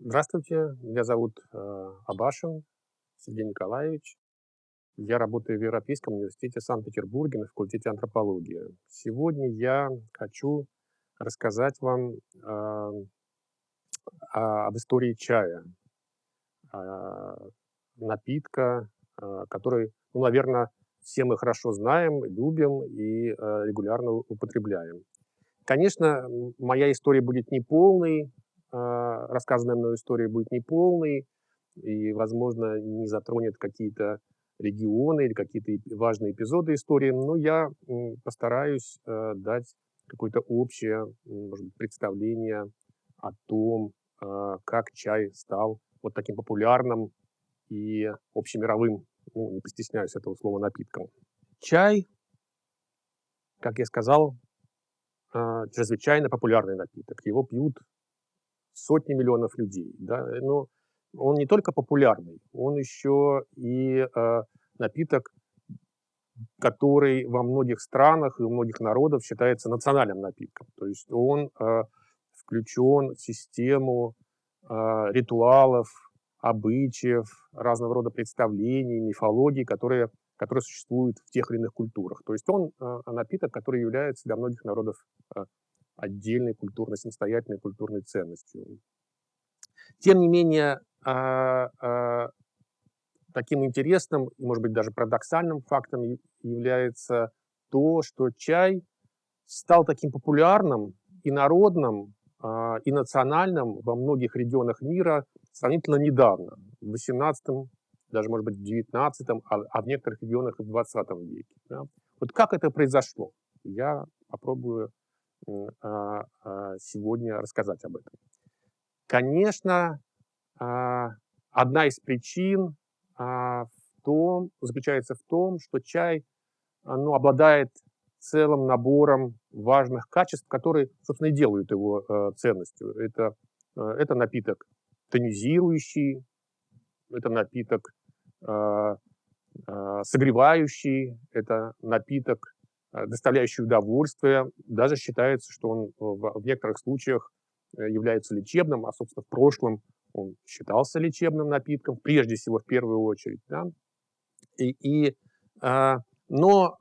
Здравствуйте, меня зовут Абашин Сергей Николаевич. Я работаю в Европейском университете Санкт-Петербурге на факультете антропологии. Сегодня я хочу рассказать вам об истории чая, напитка, который, наверное, все мы хорошо знаем, любим и регулярно употребляем. Конечно, моя история будет неполной, рассказанная мной история будет неполной и, возможно, не затронет какие-то регионы или какие-то важные эпизоды истории, но я постараюсь дать какое-то общее, может быть, представление о том, как чай стал вот таким популярным и общемировым, не постесняюсь этого слова, напитком. Чай, как я сказал, чрезвычайно популярный напиток. Его пьют сотни миллионов людей. Да? Но он не только популярный, он еще и напиток, который во многих странах и у многих народов считается национальным напитком. То есть он включен в систему ритуалов, обычаев, разного рода представлений, мифологий, которые существуют в тех или иных культурах. То есть он напиток, который является для многих народов отдельной культурной, самостоятельной культурной ценностью. Тем не менее, таким интересным и, может быть, даже парадоксальным фактом является то, что чай стал таким популярным и народным, и национальным во многих регионах мира сравнительно недавно, в XVIII, даже, может быть, в XIX, а в некоторых регионах и в XX веке. Да? Вот как это произошло? Я попробую сегодня рассказать об этом. Конечно, одна из причин заключается в том, что чай обладает целым набором важных качеств, которые, собственно, и делают его ценностью. Это напиток тонизирующий, это напиток согревающий, это напиток, доставляющий удовольствие. Даже считается, что он в некоторых случаях является лечебным, а, собственно, в прошлом он считался лечебным напитком, прежде всего, в первую очередь. Да? Но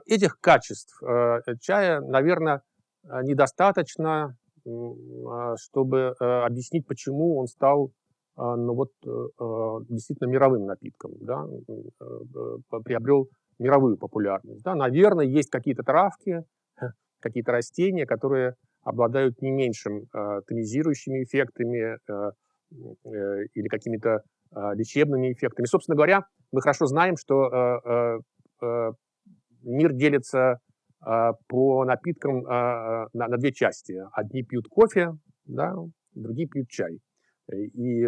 этих качеств чая, наверное, недостаточно, чтобы объяснить, почему он стал действительно мировым напитком, да? Приобрел мировую популярность. Да? Наверное, есть какие-то травки, какие-то растения, которые обладают не меньшим тонизирующими эффектами или какими-то лечебными эффектами. Собственно говоря, мы хорошо знаем, что мир делится по напиткам на две части. Одни пьют кофе, да, другие пьют чай. И,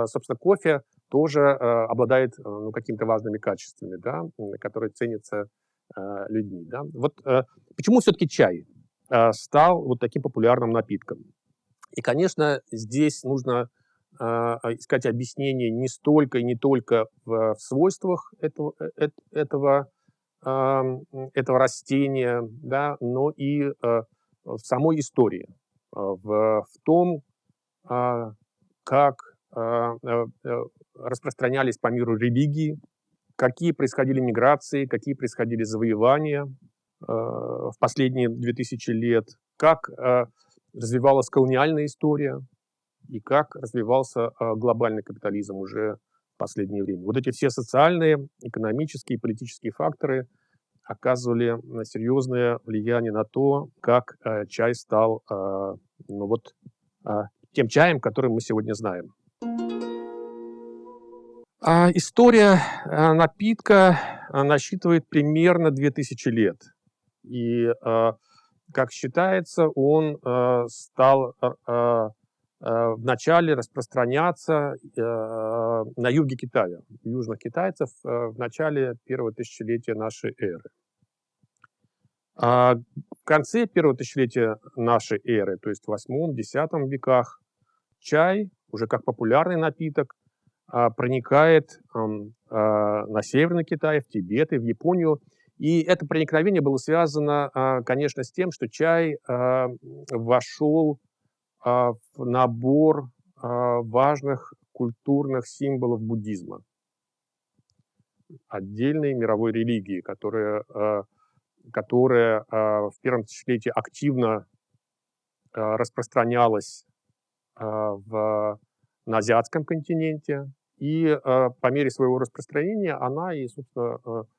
собственно, кофе тоже обладает какими-то важными качествами, да, которые ценятся людьми. Да. Вот почему все-таки чай стал вот таким популярным напитком? И, конечно, здесь нужно искать объяснение не столько и не только в свойствах этого растения, да, но и в самой истории, в том, как распространялись по миру религии, какие происходили миграции, какие происходили завоевания в последние 2000 лет, как развивалась колониальная история и как развивался глобальный капитализм уже в последнее время. Вот эти все социальные, экономические и политические факторы оказывали серьезное влияние на то, как чай стал тем чаем, который мы сегодня знаем. История напитка насчитывает примерно 2000 лет. И, как считается, он стал вначале распространяться на юге Китая, южных китайцев в начале первого тысячелетия нашей эры. В конце первого тысячелетия нашей эры, то есть в 8-10 веках, чай, уже как популярный напиток, проникает на Северный Китай, в Тибет и в Японию. И это проникновение было связано, конечно, с тем, что чай вошел в набор важных культурных символов буддизма, отдельной мировой религии, которая в первом тысячелетии активно распространялась на азиатском континенте, и по мере своего распространения она и, собственно,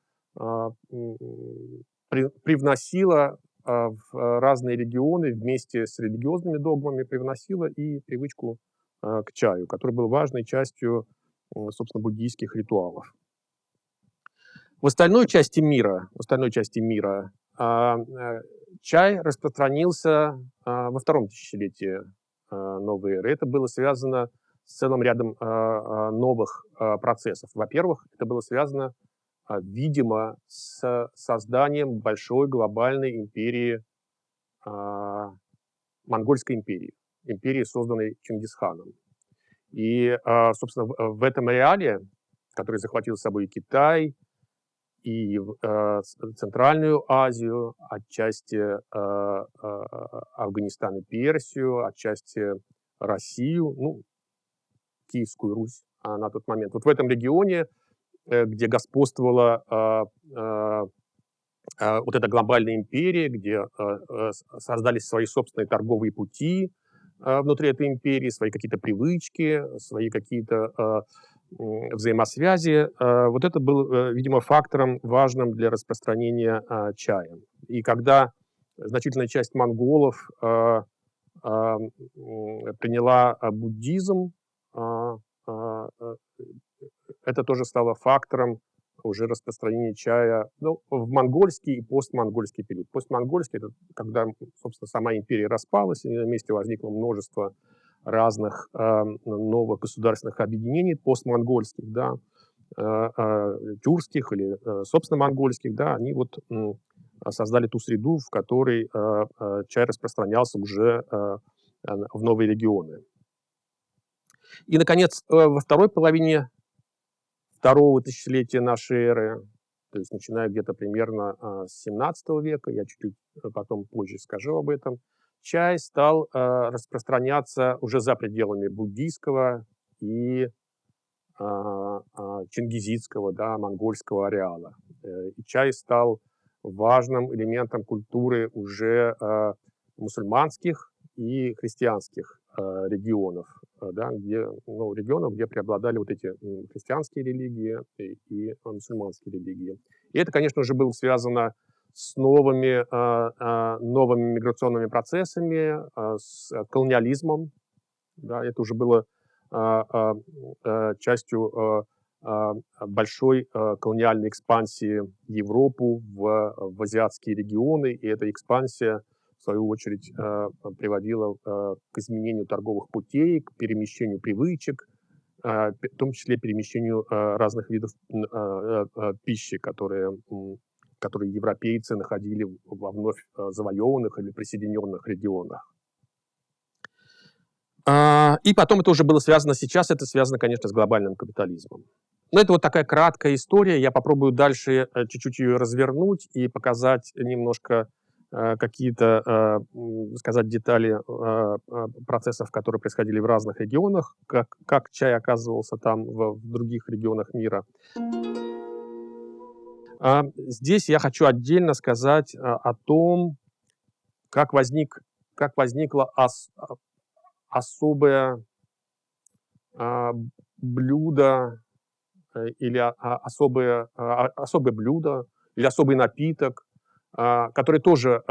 привносила в разные регионы вместе с религиозными догмами, привносила и привычку к чаю, который был важной частью, собственно, буддийских ритуалов. В остальной части мира чай распространился во втором тысячелетии новой эры. Это было связано с целым рядом новых процессов. Во-первых, это было связано, видимо, с созданием большой глобальной империи, монгольской империи, созданной Чингисханом. И, собственно, в этом ареале, который захватил с собой Китай, и Центральную Азию, отчасти Афганистан и Персию, отчасти Россию, ну, Киевскую Русь на тот момент. Вот в этом регионе, где господствовала вот эта глобальная империя, где создались свои собственные торговые пути внутри этой империи, свои какие-то привычки, свои какие-то взаимосвязи. Вот это было, видимо, фактором важным для распространения чая. И когда значительная часть монголов приняла буддизм, это тоже стало фактором уже распространения чая, ну, в монгольский и постмонгольский период. Постмонгольский — это когда, собственно, сама империя распалась, и на месте возникло множество разных новых государственных объединений постмонгольских, да, тюркских или, собственно, монгольских, да, они вот создали ту среду, в которой чай распространялся уже в новые регионы. И, наконец, во второй половине второго тысячелетия нашей эры, то есть начиная где-то примерно с 17 века, я чуть-чуть потом позже скажу об этом, чай стал распространяться уже за пределами буддийского и чингизидского, да, монгольского ареала. И чай стал важным элементом культуры уже мусульманских и христианских регионов, да, регионов, где преобладали вот эти христианские религии и мусульманские религии. И это, конечно же, было связано с новыми миграционными процессами, с колониализмом. Да, это уже было частью большой колониальной экспансии в Европу, в азиатские регионы, и эта экспансия, в свою очередь, приводила к изменению торговых путей, к перемещению привычек, в том числе перемещению разных видов пищи, которые европейцы находили во вновь завоеванных или присоединенных регионах. И потом это уже было связано, сейчас это связано, конечно, с глобальным капитализмом. Но это вот такая краткая история. Я попробую дальше чуть-чуть ее развернуть и показать немножко какие-то, сказать, детали процессов, которые происходили в разных регионах, как чай оказывался там в других регионах мира. Здесь я хочу отдельно сказать о том, как возникло особое блюдо или особое блюдо или особый напиток, который тоже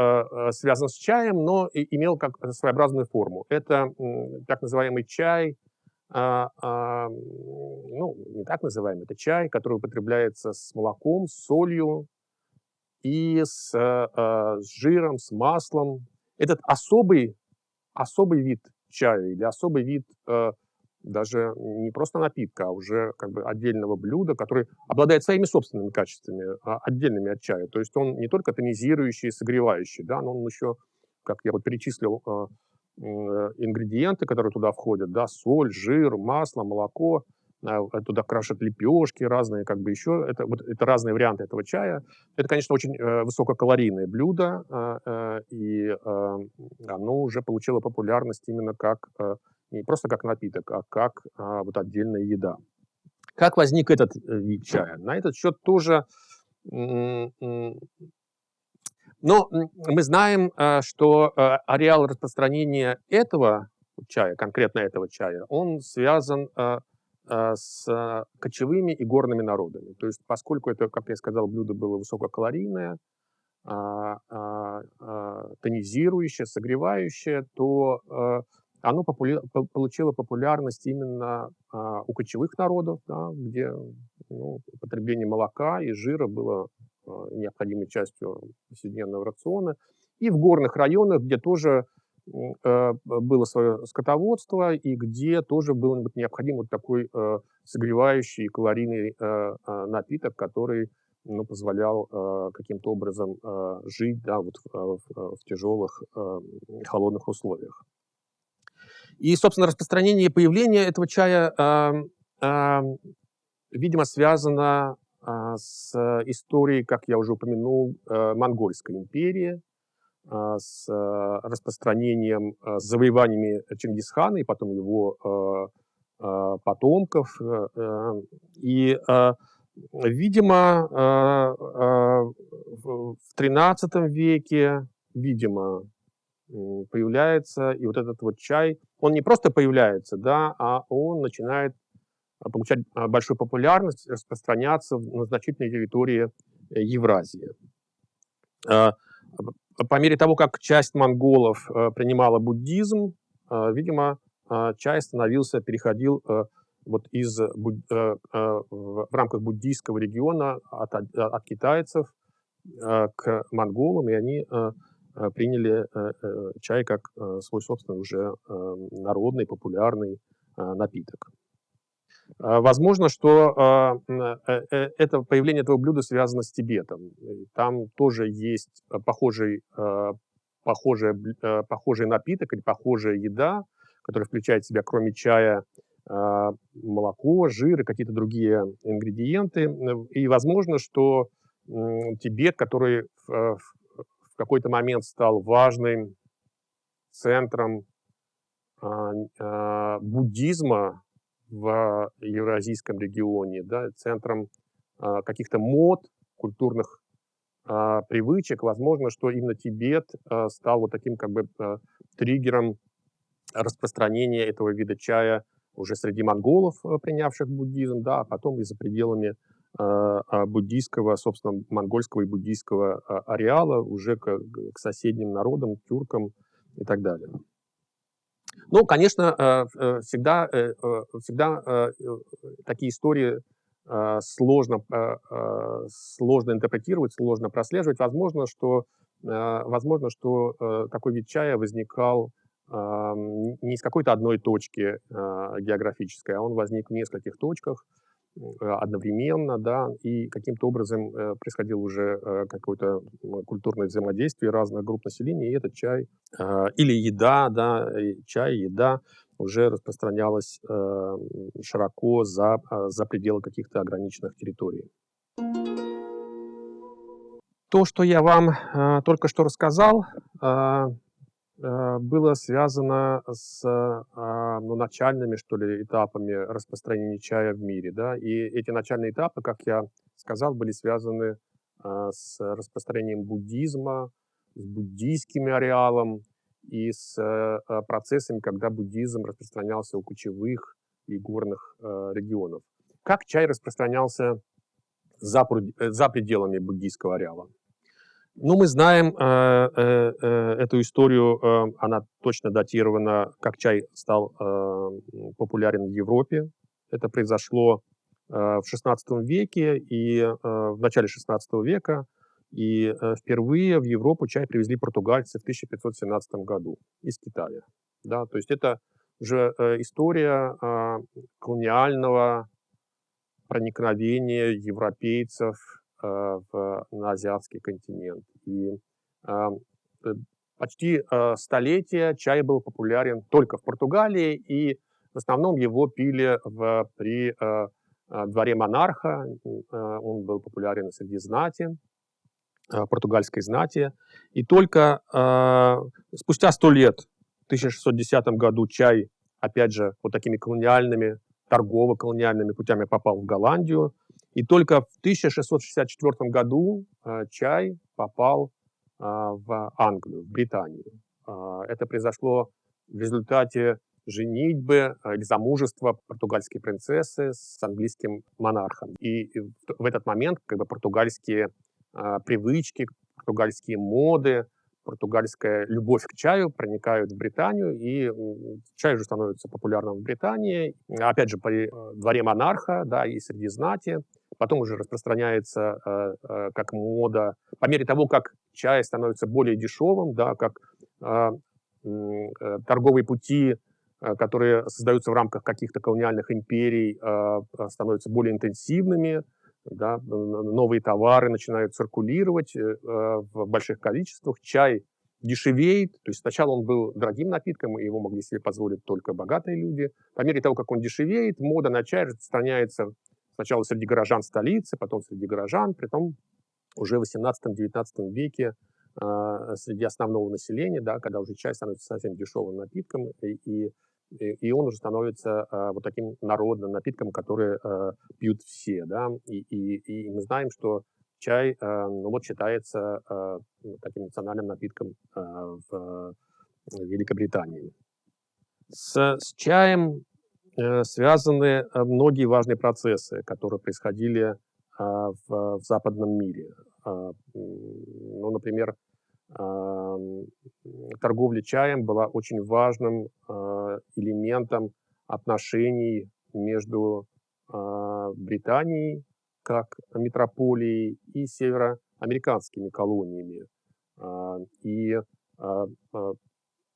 связан с чаем, но имел как своеобразную форму. Это так называемый чай, ну, не так называемый, это чай, который употребляется с молоком, с солью и с жиром, с маслом. Этот особый вид чая или особый вид даже не просто напитка, а уже как бы отдельного блюда, который обладает своими собственными качествами, отдельными от чая. То есть он не только тонизирующий и согревающий, да, но он еще, как я вот перечислил, ингредиенты, которые туда входят, да, соль, жир, масло, молоко, туда крашат лепешки разные, как бы еще. Это разные варианты этого чая. Это, конечно, очень высококалорийное блюдо, и оно уже получило популярность именно как не просто как напиток, а как вот отдельная еда. Как возник этот вид чая? На этот счет тоже, но мы знаем, что ареал распространения этого чая, конкретно этого чая, он связан с кочевыми и горными народами. То есть, поскольку это, как я сказал, блюдо было высококалорийное, тонизирующее, согревающее, то оно получило популярность именно у кочевых народов, да, где употребление молока и жира было необходимой частью повседневного рациона. И в горных районах, где тоже было свое скотоводство, и где тоже был необходим вот такой согревающий калорийный напиток, который позволял каким-то образом жить, да, вот в тяжелых холодных условиях. И, собственно, распространение и появление этого чая, видимо, связано с историей, как я уже упомянул, Монгольской империи, с распространением, с завоеваниями Чингисхана и потом его потомков. И, видимо, в XIII веке, видимо, появляется и вот этот вот чай. Он не просто появляется, да, а он начинает получать большую популярность, распространяться на значительной территории Евразии. По мере того, как часть монголов принимала буддизм, видимо, чай переходил вот в рамках буддийского региона от китайцев к монголам, и они приняли чай как свой собственный уже народный, популярный напиток. Возможно, что это появление этого блюда связано с Тибетом. Там тоже есть похожий напиток или похожая еда, которая включает в себя, кроме чая, молоко, жир и какие-то другие ингредиенты. И возможно, что Тибет, который в какой-то момент стал важным центром буддизма в евразийском регионе, да, центром каких-то мод, культурных привычек. Возможно, что именно Тибет стал вот таким как бы триггером распространения этого вида чая уже среди монголов, принявших буддизм, да, а потом и за пределами буддийского, собственно, монгольского и буддийского ареала уже к соседним народам, тюркам и так далее. Ну, конечно, всегда такие истории сложно интерпретировать, сложно прослеживать. Возможно, что такой вид чая возникал не из какой-то одной точки географической, а он возник в нескольких точках одновременно, да, и каким-то образом происходило уже какое-то культурное взаимодействие разных групп населения, и этот чай или еда, да, чай, еда уже распространялась широко за пределы каких-то ограниченных территорий. То, что я вам только что рассказал, было связано с начальными, что ли, этапами распространения чая в мире. Да? И эти начальные этапы, как я сказал, были связаны с распространением буддизма, с буддийским ареалом и с процессами, когда буддизм распространялся у кочевых и горных регионов. Как чай распространялся за пределами буддийского ареала? Ну, мы знаем эту историю, она точно датирована, как чай стал популярен в Европе. Это произошло в XVI веке и в начале XVI века. И впервые в Европу чай привезли португальцы в 1517 году из Китая. Да, то есть это уже история колониального проникновения европейцев на азиатский континент. И почти столетие чай был популярен только в Португалии, и В основном его пили при дворе монарха, он был популярен среди знати, португальской знати. И только спустя 100 лет, в 1610 году, чай, опять же, вот такими колониальными, торгово-колониальными путями попал в Голландию. И только в 1664 году чай попал в Англию, в Британию. Это произошло в результате женитьбы или замужества португальской принцессы с английским монархом. И в этот момент как бы португальские привычки, португальские моды, португальская любовь к чаю проникают в Британию, и чай уже становится популярным в Британии. Опять же, при дворе монарха, да, и среди знати. Потом уже распространяется как мода. По мере того, как чай становится более дешевым, да, как торговые пути, которые создаются в рамках каких-то колониальных империй, становятся более интенсивными, да, новые товары начинают циркулировать в больших количествах, чай дешевеет, то есть сначала он был дорогим напитком, и его могли себе позволить только богатые люди. По мере того, как он дешевеет, мода на чай распространяется сначала среди горожан столицы, потом среди горожан, притом уже в 18-19 веке среди основного населения, да, когда уже чай становится совсем дешевым напитком, и он уже становится вот таким народным напитком, который пьют все. Да? И мы знаем, что чай ну, вот считается таким национальным напитком в Великобритании. С чаем связаны многие важные процессы, которые происходили в западном мире. Ну, например, торговля чаем была очень важным элементом отношений между Британией как метрополией и североамериканскими колониями. И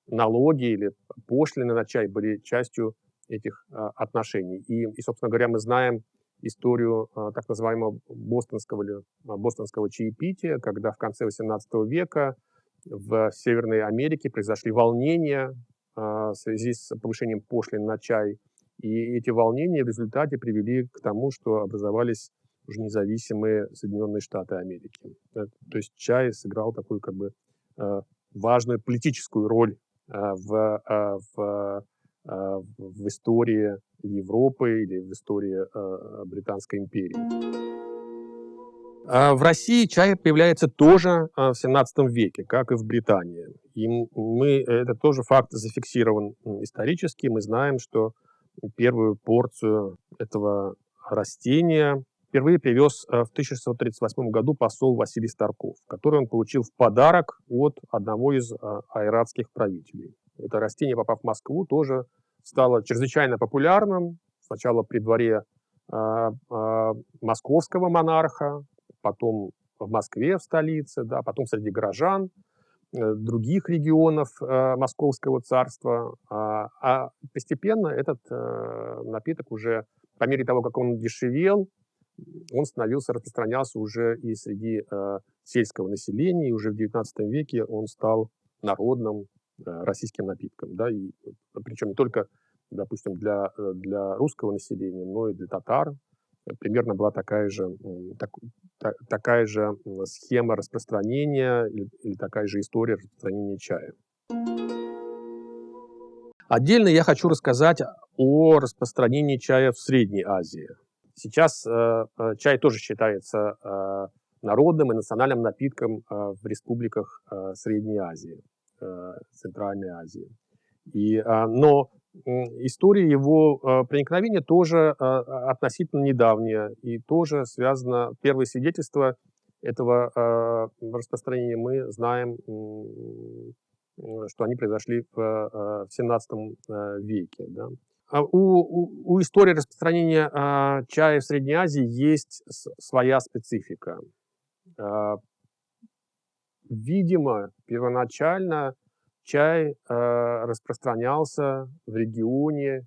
налоги или пошлины на чай были частью этих отношений. И, собственно говоря, мы знаем историю так называемого бостонского чаепития, когда в конце XVIII века в Северной Америке произошли волнения в связи с повышением пошлин на чай. И эти волнения в результате привели к тому, что образовались уже независимые Соединенные Штаты Америки. То есть чай сыграл такую как бы важную политическую роль в истории Европы или в истории Британской империи. В России чай появляется тоже в 17 веке, как и в Британии. И это тоже факт зафиксирован исторически. Мы знаем, что первую порцию этого растения впервые привез в 1638 году посол Василий Старков, который он получил в подарок от одного из айратских правителей. Это растение, попав в Москву, тоже стало чрезвычайно популярным. Сначала при дворе московского монарха, потом в Москве, в столице, да, потом среди горожан других регионов Московского царства. А постепенно этот напиток уже, по мере того, как он дешевел, он распространялся уже и среди сельского населения, и уже в XIX веке он стал народным российским напитком. Да, и, причем не только, допустим, для русского населения, но и для татар. Примерно была такая же схема распространения или такая же история распространения чая. Отдельно я хочу рассказать о распространении чая в Средней Азии. Сейчас чай тоже считается народным и национальным напитком в республиках Средней Азии, Центральной Азии. Но история его проникновения тоже относительно недавняя и тоже связана. Первые свидетельства этого распространения мы знаем, что они произошли в 17 веке. Да. У истории распространения чая в Средней Азии есть своя специфика. Видимо, первоначально чай распространялся в регионе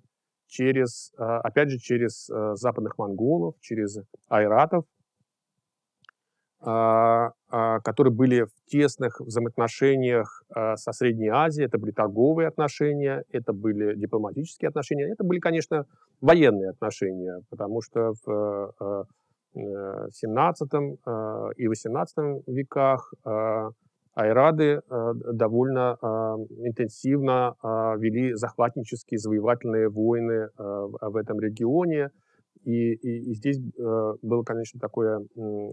опять же, через западных монголов, через айратов. которые были в тесных взаимоотношениях со Средней Азией. Это были торговые отношения, это были дипломатические отношения, это были, конечно, военные отношения, потому что в XVII и XVIII веках айрады довольно интенсивно вели захватнические завоевательные войны в этом регионе. И здесь было, конечно, такое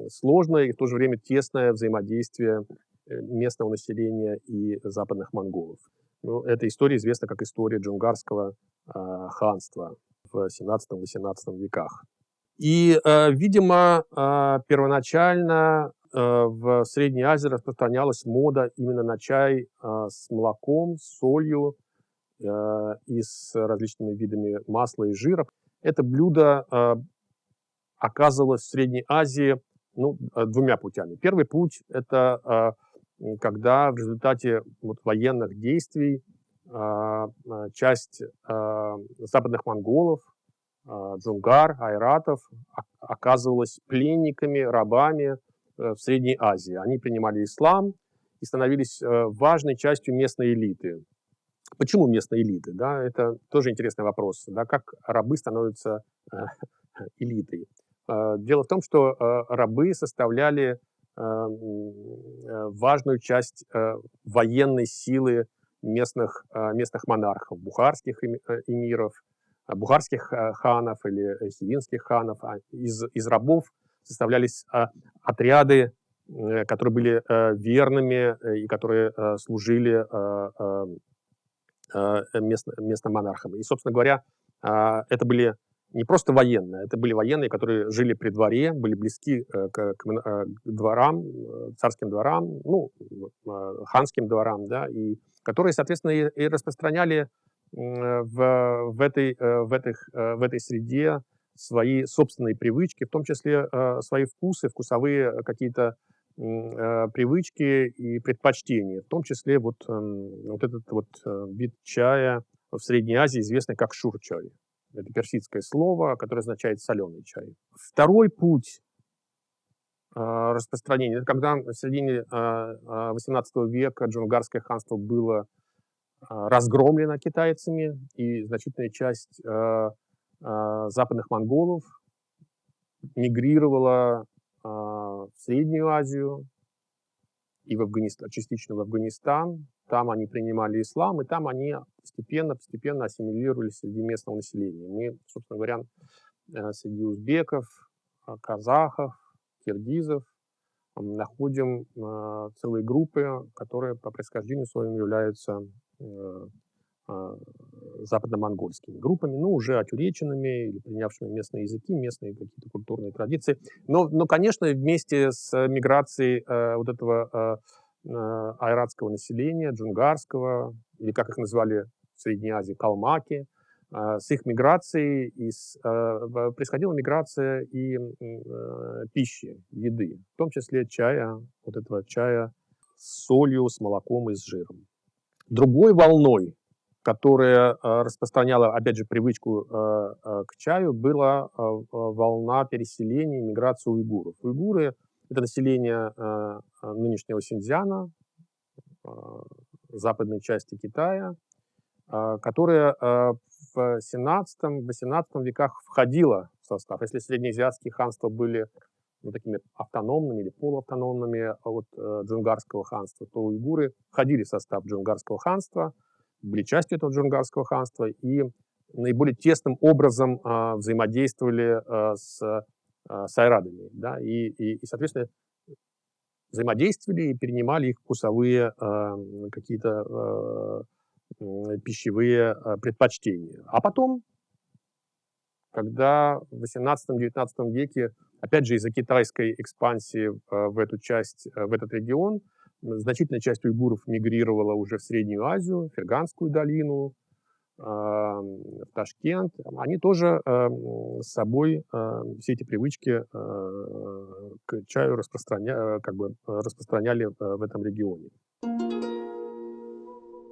сложное и в то же время тесное взаимодействие местного населения и западных монголов. Ну, эта история известна как история Джунгарского ханства в XVII-XVIII веках. И, видимо, первоначально в Средней Азии распространялась мода именно на чай с молоком, с солью и с различными видами масла и жира. Это блюдо оказывалось в Средней Азии двумя путями. Первый путь – это когда в результате военных действий часть западных монголов, джунгар, айратов, оказывалась пленниками, рабами в Средней Азии. Они принимали ислам и становились важной частью местной элиты. Почему местной элиты? Да, это тоже интересный вопрос. Да, как рабы становятся элитой? Дело в том, что рабы составляли важную часть военной силы местных монархов, бухарских эмиров, бухарских ханов или сивинских ханов. Из рабов составлялись отряды, которые были верными и которые служили местным монархам. И, собственно говоря, это были не просто военные, это были военные, которые жили при дворе, были близки к дворам, царским дворам, ханским дворам, да, и которые, соответственно, и распространяли в этой среде свои собственные привычки, в том числе свои вкусы, вкусовые какие-то привычки и предпочтения, в том числе этот вид чая в Средней Азии, известный как шур-чай. Это персидское слово, которое означает соленый чай. Второй путь распространения, это когда в середине XVIII века Джунгарское ханство было разгромлено китайцами, и значительная часть западных монголов мигрировала в Среднюю Азию и в Афганистан, частично в Афганистан. Там они принимали ислам, и там они постепенно ассимилировались среди местного населения. Мы, собственно говоря, среди узбеков, казахов, киргизов находим целые группы, которые по происхождению своему являются западно-монгольскими группами, уже отюреченными или принявшими местные языки, местные какие-то культурные традиции. Но, конечно, вместе с миграцией этого айратского населения, джунгарского, или как их называли в Средней Азии, калмаки, с их миграцией происходила миграция и пищи, еды, в том числе чая, этого чая с солью, с молоком и с жиром. Другой волной, которая распространяла, опять же, привычку к чаю, была волна переселения, миграции уйгуров. Уйгуры – это население нынешнего Синьцзяна, западной части Китая, которая в XVII-XVIII веках входила в состав. Если среднеазиатские ханства были такими автономными или полуавтономными от джунгарского ханства, то уйгуры входили в состав джунгарского ханства, были частью этого джунгарского ханства и наиболее тесным образом взаимодействовали с айрадами. Да, и, соответственно, взаимодействовали и перенимали их вкусовые какие-то пищевые предпочтения. А потом, когда в XVIII-XIX веке, опять же, из-за китайской экспансии в этот регион, значительная часть уйгуров мигрировала уже в Среднюю Азию, в Ферганскую долину, в Ташкент. Они тоже с собой все эти привычки к чаю распространяли в этом регионе.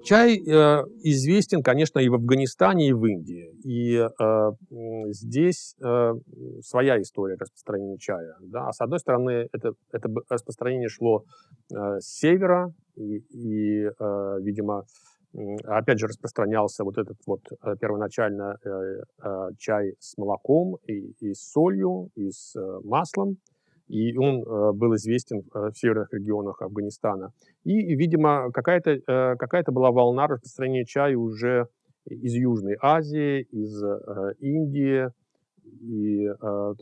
Чай известен, конечно, и в Афганистане, и в Индии. Здесь своя история распространения чая. Да. С одной стороны, это распространение шло с севера, видимо, опять же, распространялся вот этот вот первоначально чай с молоком и с солью, и с маслом. И он был известен в северных регионах Афганистана. Видимо, какая-то была волна распространения чая уже из Южной Азии, из Индии,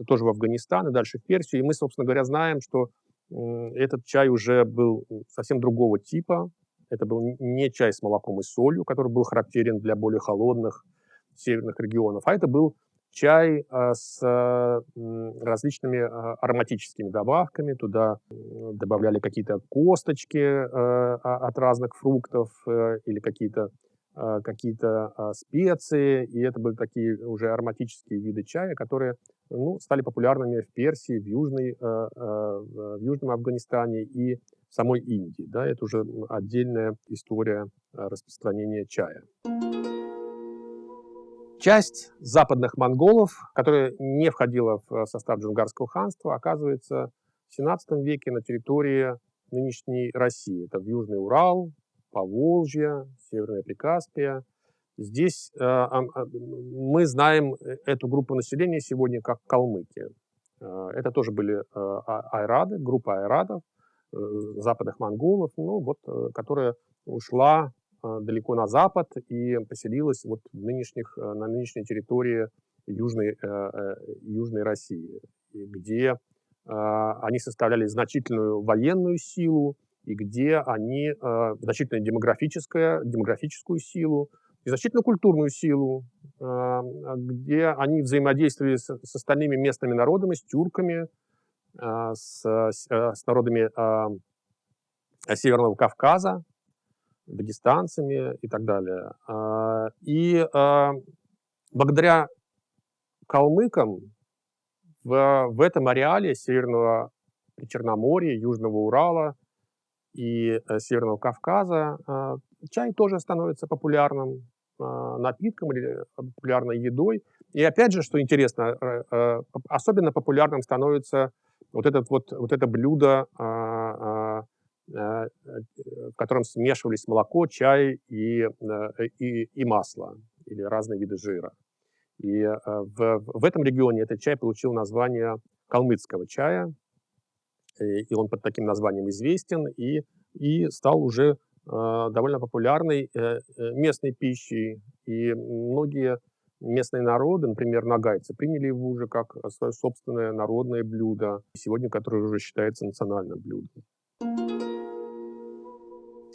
тоже в Афганистан, и дальше в Персию. И мы, собственно говоря, знаем, что этот чай уже был совсем другого типа. Это был не чай с молоком и солью, который был характерен для более холодных северных регионов, а это был чай с различными ароматическими добавками. Туда добавляли какие-то косточки от разных фруктов или какие-то специи, и это были такие уже ароматические виды чая, которые стали популярными в Персии, в Южном Афганистане и в самой Индии. Да, это уже отдельная история распространения чая. Часть западных монголов, которая не входила в состав Джунгарского ханства, оказывается в XVII веке на территории нынешней России. Это в Южный Урал, Поволжье, Северное Прикаспие. Здесь мы знаем эту группу населения сегодня как калмыки. Это тоже были айрады, группа айрадов, западных монголов, которая ушла далеко на запад и поселилась на нынешней территории Южной России, где они составляли значительную военную силу, и где они значительную демографическую силу и значительную культурную силу, где они взаимодействовали с остальными местными народами, с тюрками, с народами Северного Кавказа, дагестанцами и так далее. Благодаря калмыкам в этом ареале Северного Черноморья, Южного Урала и Северного Кавказа чай тоже становится популярным напитком или популярной едой. И опять же, что интересно, особенно популярным становится это блюдо, в котором смешивались молоко, чай и масло или разные виды жира. И в этом регионе этот чай получил название калмыцкого чая, и он под таким названием известен, и стал уже довольно популярной местной пищей. И многие местные народы, например, нагайцы, приняли его уже как свое собственное народное блюдо, сегодня которое уже считается национальным блюдом.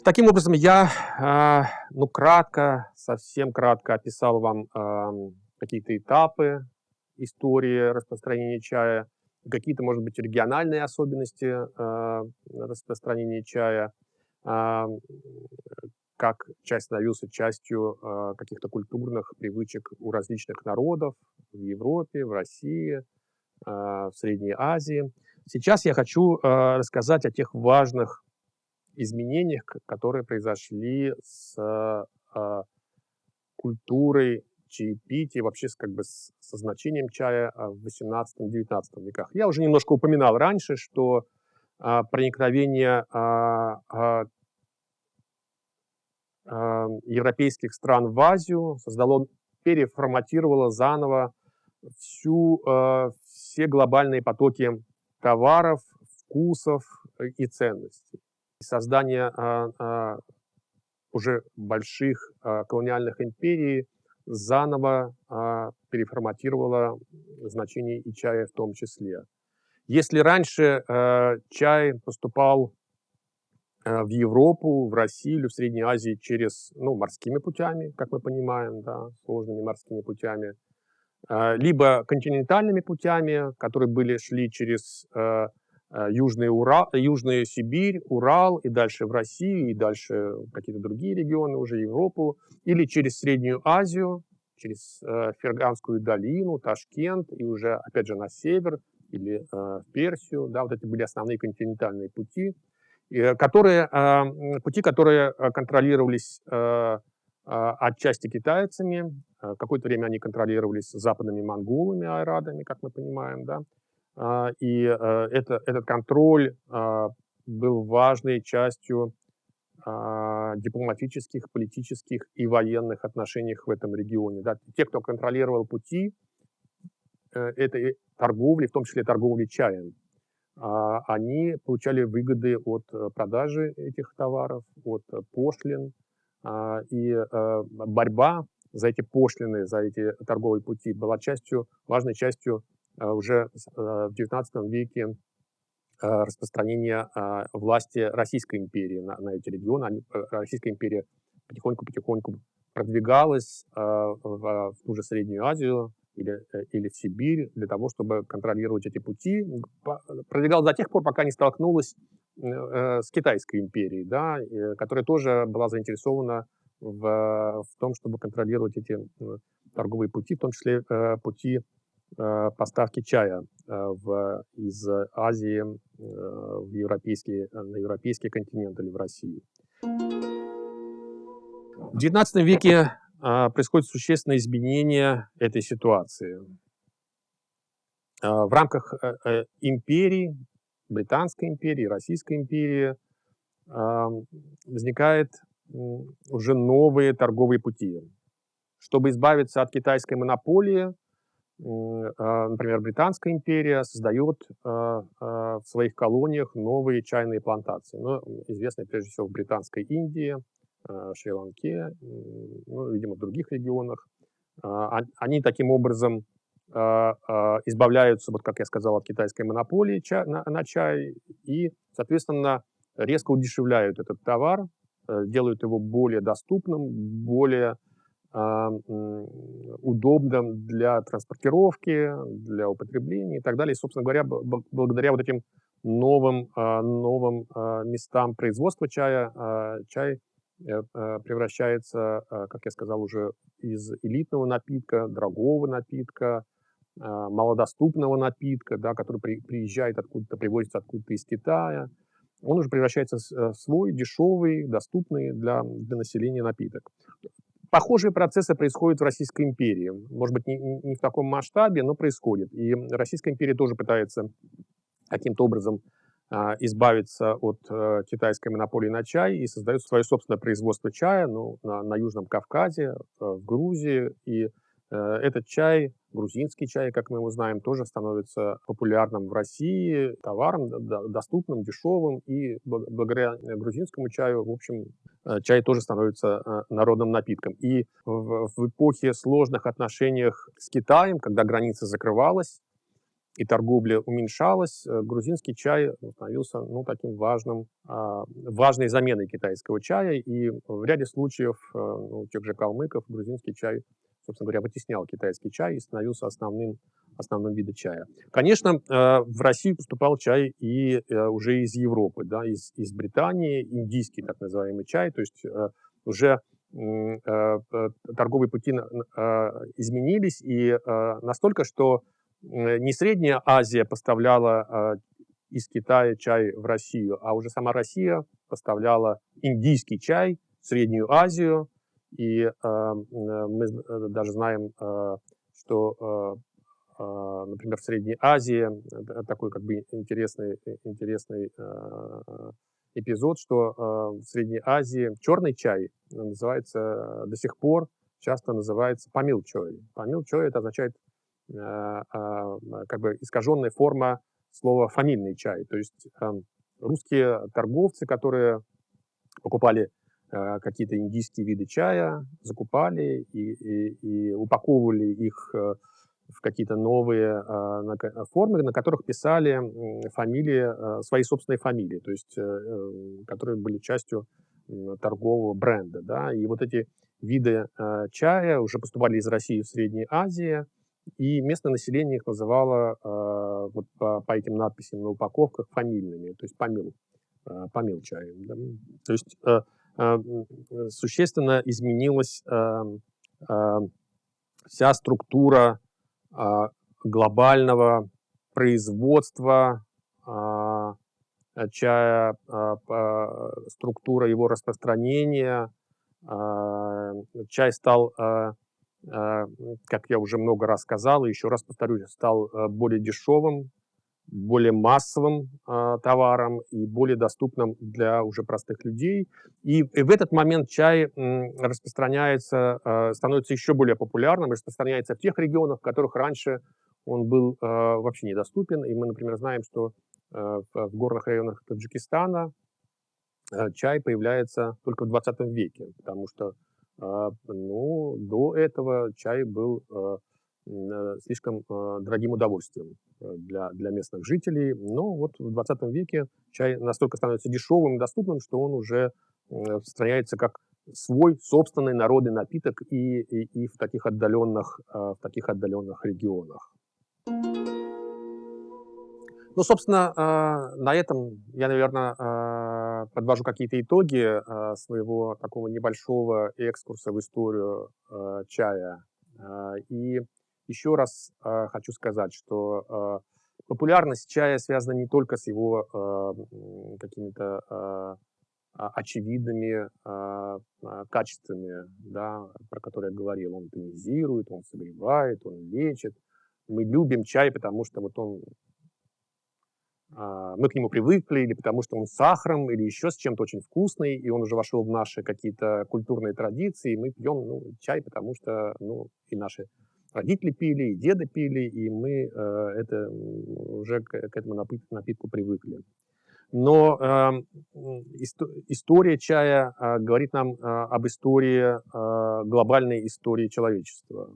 Таким образом, я совсем кратко описал вам какие-то этапы истории распространения чая, какие-то, может быть, региональные особенности распространения чая, как чай становился частью каких-то культурных привычек у различных народов в Европе, в России, в Средней Азии. Сейчас я хочу рассказать о тех важных изменениях, которые произошли с культурой чаепития, вообще со значением чая в XVIII-XIX веках. Я уже немножко упоминал раньше, что проникновение европейских стран в Азию переформатировало заново все глобальные потоки товаров, вкусов и ценностей. Создание уже больших колониальных империй заново переформатировало значение и чая в том числе. Если раньше чай поступал в Европу, в Россию или в Средней Азии через морскими путями, как мы понимаем, да, сложными морскими путями, либо континентальными путями, которые шли через Южную Сибирь, Урал и дальше в Россию, и дальше в какие-то другие регионы, уже Европу, или через Среднюю Азию, через Ферганскую долину, Ташкент, и уже, опять же, на север или в Персию. Да, вот это были основные континентальные пути, которые контролировались отчасти китайцами. Какое-то время они контролировались западными монголами, айрадами, как мы понимаем, да. Этот контроль был важной частью дипломатических, политических и военных отношениях в этом регионе. Да. Те, кто контролировал пути этой торговли, в том числе торговли чаем, они получали выгоды от продажи этих товаров, от пошлин. Борьба за эти пошлины, за эти торговые пути была важной частью уже в XIX веке распространения власти Российской империи на эти регионы. Российская империя потихоньку продвигалась в ту же Среднюю Азию или в Сибирь для того, чтобы контролировать эти пути. Продвигалась до тех пор, пока не столкнулась с Китайской империей, да, которая тоже была заинтересована в том, чтобы контролировать эти торговые пути, в том числе пути поставки чая из Азии на европейский континент или в Россию. В XIX веке происходит существенное изменение этой ситуации. В рамках империй, Британской империи, Российской империи, возникают уже новые торговые пути. Чтобы избавиться от китайской монополии, например, Британская империя создает в своих колониях новые чайные плантации. Ну, известные прежде всего в Британской Индии, Шри-Ланке, ну, видимо, в других регионах. Они таким образом избавляются, вот как я сказал, от китайской монополии на чай и, соответственно, резко удешевляют этот товар, делают его более доступным, более удобным для транспортировки, для употребления и так далее. И, собственно говоря, благодаря вот этим новым местам производства чая, чай превращается, как я сказал, уже из элитного напитка, дорогого напитка, малодоступного напитка, да, который приезжает откуда-то, привозится откуда-то из Китая. Он уже превращается в свой дешевый, доступный для населения напиток. Похожие процессы происходят в Российской империи. Может быть, не в таком масштабе, но происходит. И Российская империя тоже пытается каким-то образом избавиться от китайской монополии на чай и создает свое собственное производство чая на Южном Кавказе, в Грузии. И этот чай, грузинский чай, как мы его знаем, тоже становится популярным в России, товаром доступным, дешевым. И благодаря грузинскому чаю, в общем, чай тоже становится народным напитком. И в эпохе сложных отношений с Китаем, когда граница закрывалась и торговля уменьшалась, грузинский чай становился таким важной заменой китайского чая. И в ряде случаев у тех же калмыков грузинский чай, собственно говоря, вытеснял китайский чай и становился основным видом чая. Конечно, в Россию поступал чай и уже из Европы, да, из Британии, индийский так называемый чай, то есть уже торговые пути изменились и настолько, что не Средняя Азия поставляла из Китая чай в Россию, а уже сама Россия поставляла индийский чай в Среднюю Азию. И мы даже знаем, что, например, в Средней Азии такой как бы интересный эпизод, что в Средней Азии черный чай называется до сих пор, часто называется памил чой. Памил чой это означает как бы искаженная форма слова фамильный чай. То есть русские торговцы, которые покупали какие-то индийские виды чая, закупали и упаковывали их в какие-то новые формы, на которых писали фамилии, свои собственные фамилии, то есть которые были частью торгового бренда. Да? И вот эти виды чая уже поступали из России в Средней Азии, и местное население их называло вот по этим надписям на упаковках фамильными, то есть памил чай. Да? То есть существенно изменилась вся структура глобального производства чая, структура его распространения, Чай стал, как я уже много раз сказал, и еще раз повторюсь, стал более дешевым, более массовым товаром и более доступным для уже простых людей. И в этот момент чай распространяется, становится еще более популярным, распространяется в тех регионах, в которых раньше он был вообще недоступен. И мы, например, знаем, что в горных районах Таджикистана чай появляется только в 20 веке, потому что ну, до этого чай был слишком дорогим удовольствием для местных жителей. Но вот в 20 веке чай настолько становится дешевым и доступным, что он уже распространяется как свой собственный народный напиток и в таких отдаленных регионах. Ну, собственно, на этом я, наверное, подвожу какие-то итоги своего такого небольшого экскурса в историю чая. И еще раз хочу сказать, что популярность чая связана не только с его какими-то очевидными качествами, да, про которые я говорил. Он тонизирует, он согревает, он лечит. Мы любим чай, потому что вот он мы к нему привыкли, или потому что он с сахаром, или еще с чем-то очень вкусный, и он уже вошел в наши какие-то культурные традиции, и мы пьем чай, потому что и наши родители пили, и деды пили, и мы уже к этому напитку привыкли. Но история чая говорит нам об истории, глобальной истории человечества.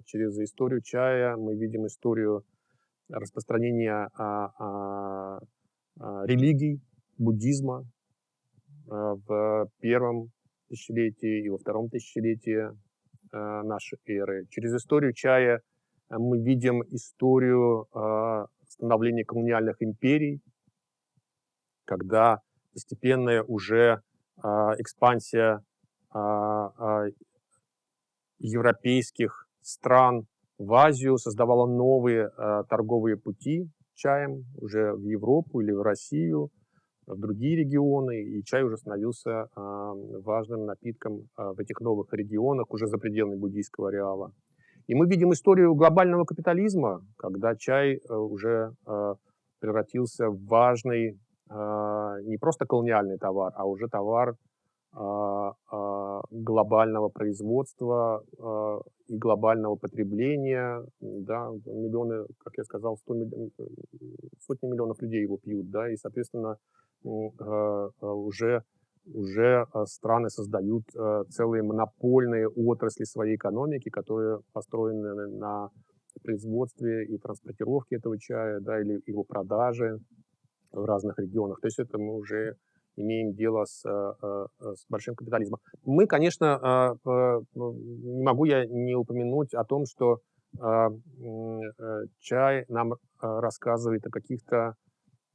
Через историю чая мы видим историю распространения религий, буддизма в первом тысячелетии и во втором тысячелетии нашей эры. Через историю чая мы видим историю становления колониальных империй, когда постепенная уже экспансия европейских стран в Азию создавала новые торговые пути чаем уже в Европу или в Россию, в другие регионы, и чай уже становился важным напитком в этих новых регионах, уже за пределами буддийского ареала. И мы видим историю глобального капитализма, когда чай уже превратился в важный не просто колониальный товар, а уже товар глобального производства и глобального потребления. Да, миллионы, как я сказал, сотни миллионов людей его пьют, да, и, соответственно, уже страны создают целые монопольные отрасли своей экономики, которые построены на производстве и транспортировке этого чая, да, или его продаже в разных регионах. То есть это мы уже имеем дело с большим капитализмом. Мы, конечно, не могу я не упомянуть о том, что чай нам рассказывает о каких-то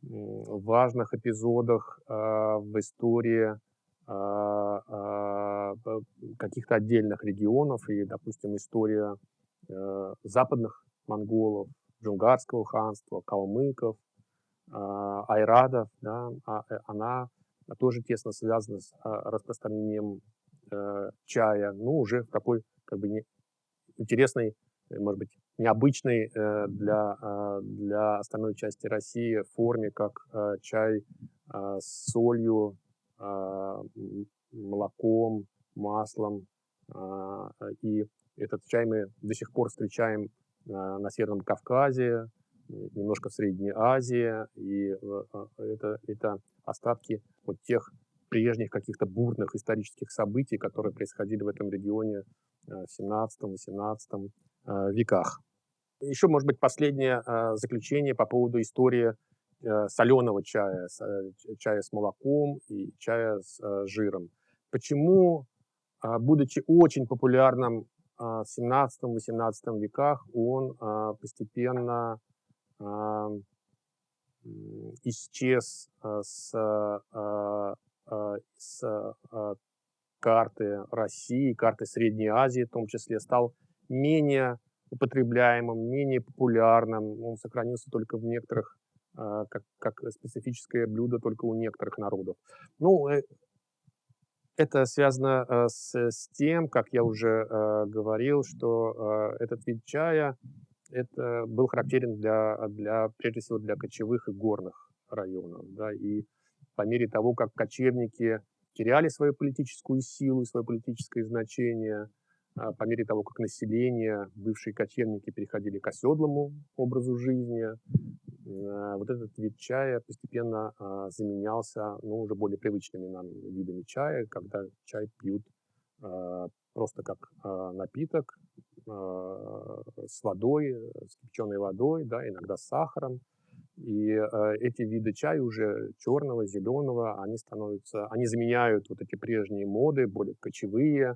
важных эпизодах в истории каких-то отдельных регионов. И, допустим, история западных монголов, Джунгарского ханства, калмыков, айрадов, да, она тоже тесно связана с распространением чая, ну, уже в такой, как бы, интересной, может быть, необычной для остальной части России форме, как чай с солью, молоком, маслом. И этот чай мы до сих пор встречаем на Северном Кавказе, немножко в Средней Азии, и это остатки вот тех прежних каких-то бурных исторических событий, которые происходили в этом регионе в 17-18 веках. Еще, может быть, последнее заключение по поводу истории соленого чая, чая с молоком и чая с жиром. Почему, будучи очень популярным в 17-18 веках, он постепенно исчез с карты России, карты Средней Азии в том числе, стал менее употребляемым, менее популярным. Он сохранился только в некоторых, как специфическое блюдо только у некоторых народов. Ну, Это связано с тем, как я уже говорил, что этот вид чая это был характерен прежде всего для кочевых и горных районов. Да, и по мере того, как кочевники теряли свою политическую силу, свое политическое значение, по мере того, как население, бывшие кочевники переходили к оседлому образу жизни, вот этот вид чая постепенно заменялся уже более привычными нам видами чая, когда чай пьют просто как напиток с водой, с кипяченой водой, да, иногда с сахаром. И эти виды чая уже черного, зеленого, они заменяют вот эти прежние моды, более кочевые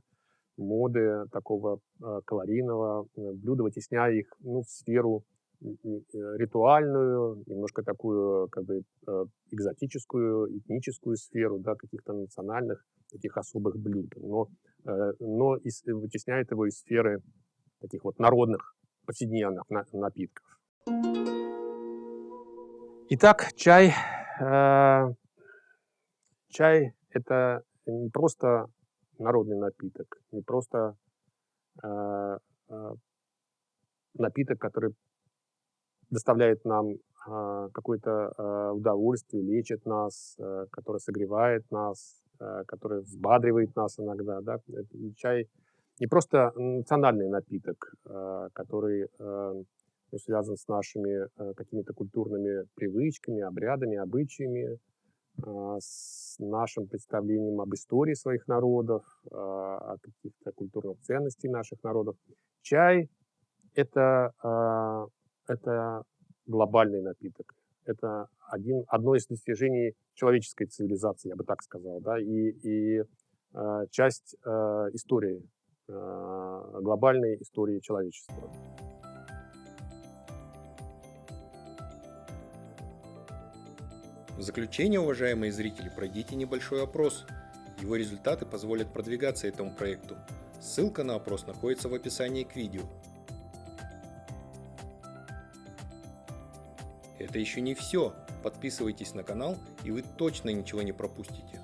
моды такого калорийного блюда, вытесняя их в сферу ритуальную, немножко такую как бы экзотическую, этническую сферу, да, каких-то национальных, таких особых блюд. Но вытесняет его из сферы таких вот народных, повседневных напитков. Итак, чай. Чай – это не просто народный напиток, не просто напиток, который доставляет нам какое-то удовольствие, лечит нас, который согревает нас, который взбадривает нас иногда. Да? Чай не просто национальный напиток, который связан с нашими какими-то культурными привычками, обрядами, обычаями, с нашим представлением об истории своих народов, о каких-то культурных ценностях наших народов. Чай – это глобальный напиток. Это одно из достижений человеческой цивилизации, я бы так сказал, да, и часть истории, глобальной истории человечества. В заключение, уважаемые зрители, пройдите небольшой опрос. Его результаты позволят продвигаться этому проекту. Ссылка на опрос находится в описании к видео. Это еще не все. Подписывайтесь на канал, и вы точно ничего не пропустите.